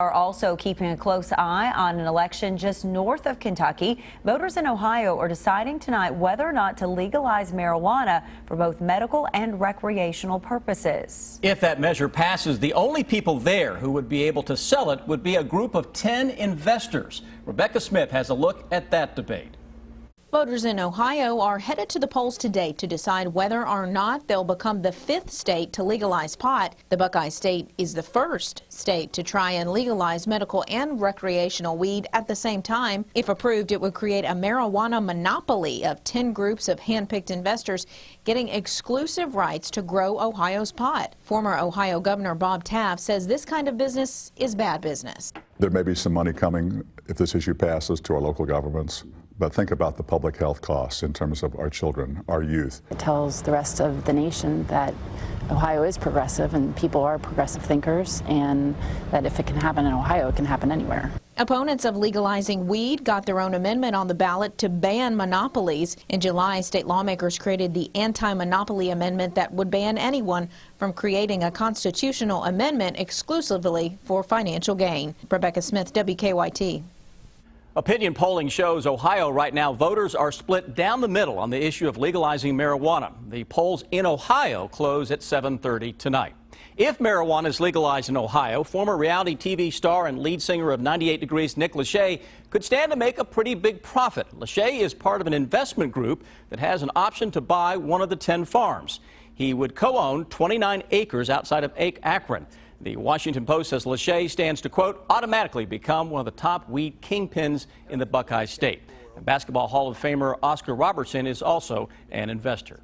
Are also keeping a close eye on an election just north of Kentucky. Voters in Ohio are deciding tonight whether or not to legalize marijuana for both medical and recreational purposes. If that measure passes, the only people there who would be able to sell it would be a group of 10 investors. Rebecca Smith has a look at that debate. Voters in Ohio are headed to the polls today to decide whether or not they'll become the 5th state to legalize pot. The Buckeye State is the first state to try and legalize medical and recreational weed at the same time. If approved, it would create a marijuana monopoly of 10 groups of hand-picked investors getting exclusive rights to grow Ohio's pot. Former Ohio Governor Bob Taft says this kind of business is bad business. There may be some money coming if this issue passes to our local governments. But think about the public health costs in terms of our children, our youth. It tells the rest of the nation that Ohio is progressive and people are progressive thinkers, and that if it can happen in Ohio, it can happen anywhere. Opponents of legalizing weed got their own amendment on the ballot to ban monopolies. In July, state lawmakers created the anti-monopoly amendment that would ban anyone from creating a constitutional amendment exclusively for financial gain. Rebecca Smith, WKYT. Opinion polling shows Ohio right now voters are split down the middle on the issue of legalizing marijuana. The polls in Ohio close at 7:30 tonight. If marijuana is legalized in Ohio, former reality TV star and lead singer of 98 Degrees, Nick Lachey, could stand to make a pretty big profit. Lachey is part of an investment group that has an option to buy one of the 10 farms. He would co-own 29 acres outside of Akron. The Washington Post says Lachey stands to, quote, automatically become one of the top weed kingpins in the Buckeye State. And Basketball Hall of Famer Oscar Robertson is also an investor.